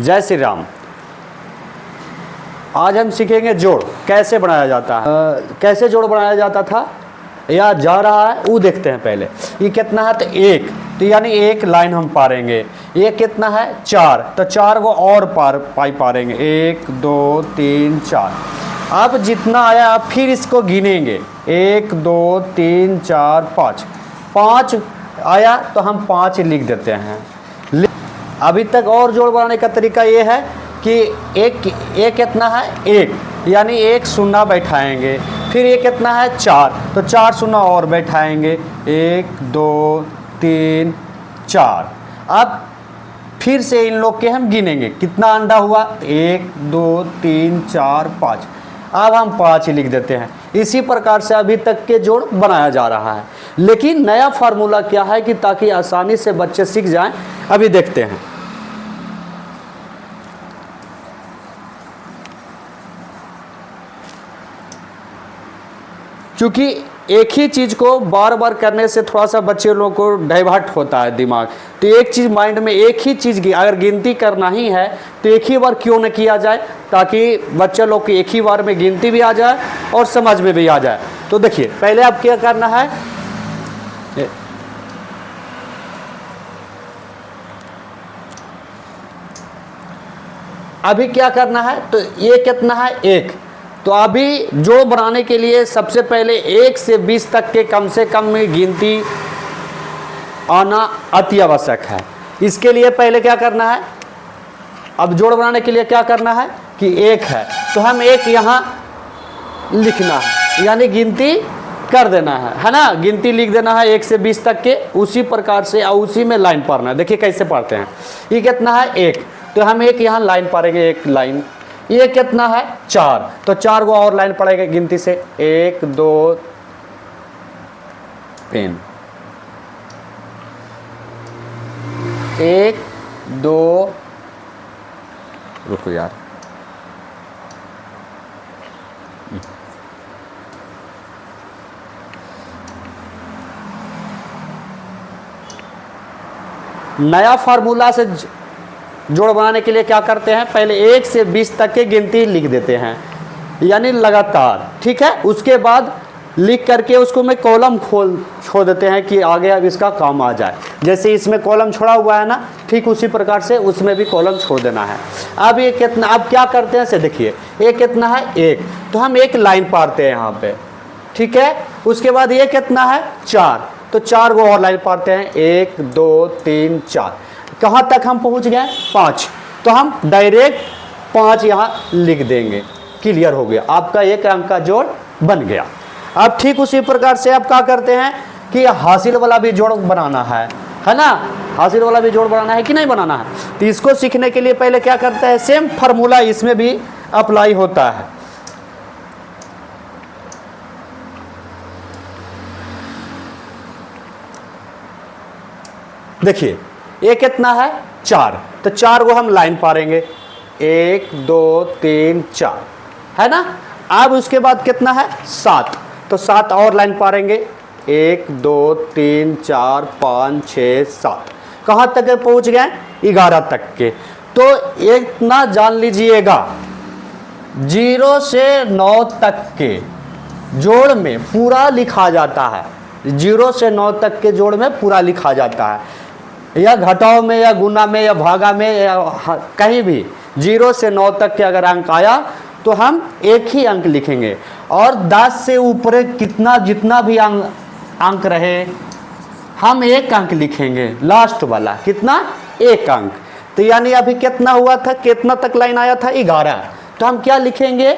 जय श्री राम। आज हम सीखेंगे जोड़ कैसे बनाया जाता है। कैसे जोड़ बनाया जाता था या जा रहा है वो देखते हैं। पहले ये कितना है तो एक, तो यानी एक लाइन हम पारेंगे। ये कितना है चार, तो चार को और पारेंगे, एक दो तीन चार। अब जितना आया आप फिर इसको गिनेंगे, एक दो तीन चार पाँच, पाँच आया तो हम पाँच लिख देते हैं। अभी तक और जोड़ बनाने का तरीका ये है कि एक कितना है एक, यानी एक शून्य बैठाएंगे, फिर ये कितना है चार, तो चार शून्य और बैठाएंगे, एक दो तीन चार। अब फिर से इन लोग के हम गिनेंगे कितना अंडा हुआ, एक दो तीन चार पाँच। अब हम पाँच लिख देते हैं। इसी प्रकार से अभी तक के जोड़ बनाया जा रहा है। लेकिन नया फार्मूला क्या है कि ताकि आसानी से बच्चे सीख जाएं, अभी देखते हैं। क्योंकि एक ही चीज़ को बार बार करने से थोड़ा सा बच्चे लोगों को डाइवर्ट होता है दिमाग। तो एक चीज़ माइंड में, एक ही चीज़ की अगर गिनती करना ही है तो एक ही बार क्यों न किया जाए, ताकि बच्चे लोग की एक ही बार में गिनती भी आ जाए और समझ में भी आ जाए। तो देखिए पहले आप क्या करना है, अभी क्या करना है तो ये कितना है एक, तो अभी जोड़ बनाने के लिए सबसे पहले 1 से 20 तक के कम से कम में गिनती आना अति आवश्यक है। इसके लिए पहले क्या करना है, अब जोड़ बनाने के लिए क्या करना है कि एक है तो हम एक यहाँ लिखना है, यानी गिनती कर देना है ना, गिनती लिख देना है 1 से 20 तक के। उसी प्रकार से उसी में लाइन पारना है। देखिए कैसे पढ़ते हैं। ये कितना है एक, तो हम एक यहाँ लाइन पारेंगे, एक लाइन। ये कितना है चार, तो चार को और लाइन पड़ेगा गिनती से, एक दो तीन, एक दो, रुको यार, नया फार्मूला से जोड़ बनाने के लिए क्या करते हैं, पहले 1 से 20 तक की गिनती लिख देते हैं, यानी लगातार, ठीक है। उसके बाद लिख करके उसको में कॉलम छोड़ देते हैं कि आगे अब इसका काम आ जाए। जैसे इसमें कॉलम छोड़ा हुआ है ना, ठीक उसी प्रकार से उसमें भी कॉलम छोड़ देना है। अब ये कितना, अब क्या करते हैं से देखिए, ये कितना है एक, तो हम एक लाइन पारते हैं यहाँ पे, ठीक है। उसके बाद ये कितना है चार, तो चार को और लाइन पारते हैं, एक दो तीन चार। कहाँ तक हम पहुँच गए पाँच, तो हम डायरेक्ट पाँच यहाँ लिख देंगे। क्लियर हो गया, आपका एक अंक का जोड़ बन गया। अब ठीक उसी प्रकार से आप क्या करते हैं कि हासिल वाला भी जोड़ बनाना है ना, हासिल वाला भी जोड़ बनाना है कि नहीं बनाना है। तो इसको सीखने के लिए पहले क्या करते हैं, सेम फार्मूला इसमें भी अप्लाई होता है। देखिए ये कितना है चार, तो चार को हम लाइन पारेंगे, एक दो तीन चार, है ना। अब उसके बाद कितना है सात, तो सात और लाइन पारेंगे, एक दो तीन चार पाँच छः सात। कहाँ तक पहुँच गए 11 तक के। तो इतना जान लीजिएगा 0 से 9 तक के जोड़ में पूरा लिखा जाता है। 0 से 9 तक के जोड़ में पूरा लिखा जाता है, या घटाव में या गुना में या भागा में या कहीं भी 0 से 9 तक के अगर अंक आया तो हम एक ही अंक लिखेंगे। और 10 से ऊपर कितना जितना भी अंक रहे हम एक अंक लिखेंगे, लास्ट वाला कितना एक अंक। तो यानी अभी कितना हुआ था, कितना तक लाइन आया था 11, तो हम क्या लिखेंगे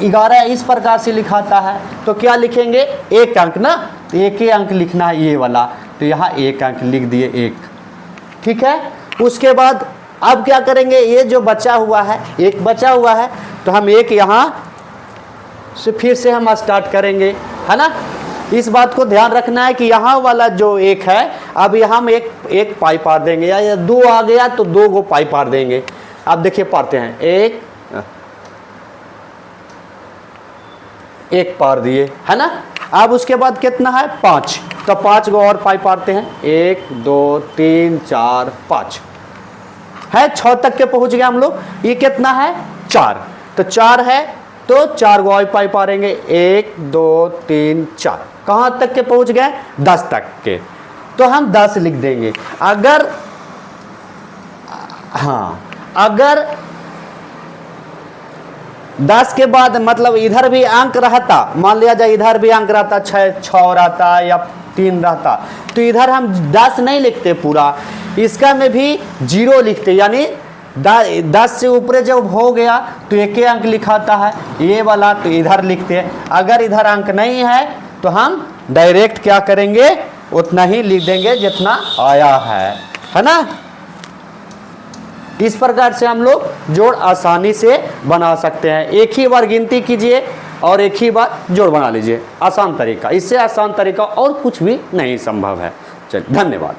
11 इस प्रकार से लिखाता है, तो क्या लिखेंगे एक अंक ना, तो एक ही अंक लिखना है ये वाला, तो यहाँ एक अंक लिख दिए एक, ठीक है। उसके बाद अब क्या करेंगे, ये जो बचा हुआ है एक बचा हुआ है, तो हम एक यहाँ से फिर से हम स्टार्ट करेंगे, है ना। इस बात को ध्यान रखना है कि यहाँ वाला जो एक है अब यहाँ हम एक पाई पार देंगे, या दो आ गया तो दो को पाई पार देंगे। अब देखिए पारते हैं, एक पार दिए, है ना। अब उसके बाद कितना है पाँच, तो पाँच को और पाई पारते हैं, एक दो तीन चार पाँच, है 6 तक के पहुंच गए हम लोग। ये कितना है 4, तो 4 है तो 4 गो और पाई पारेंगे 1 2 3 4। कहाँ तक के पहुंच गए 10 तक के, तो हम 10 लिख देंगे। अगर हाँ अगर 10 के बाद मतलब इधर भी अंक रहता, मान लिया जाए इधर भी अंक रहता 6 रहता या 3 रहता, तो इधर हम 10 नहीं लिखते पूरा, इसका में भी 0 लिखते, यानी 10 से ऊपर जब हो गया तो एक ही अंक लिखाता है ये वाला, तो इधर लिखते हैं। अगर इधर अंक नहीं है तो हम डायरेक्ट क्या करेंगे, उतना ही लिख देंगे जितना आया है ना। इस प्रकार से हम लोग जोड़ आसानी से बना सकते हैं। एक ही बार गिनती कीजिए और एक ही बार जोड़ बना लीजिए, आसान तरीका, इससे आसान तरीका और कुछ भी नहीं संभव है। चलिए धन्यवाद।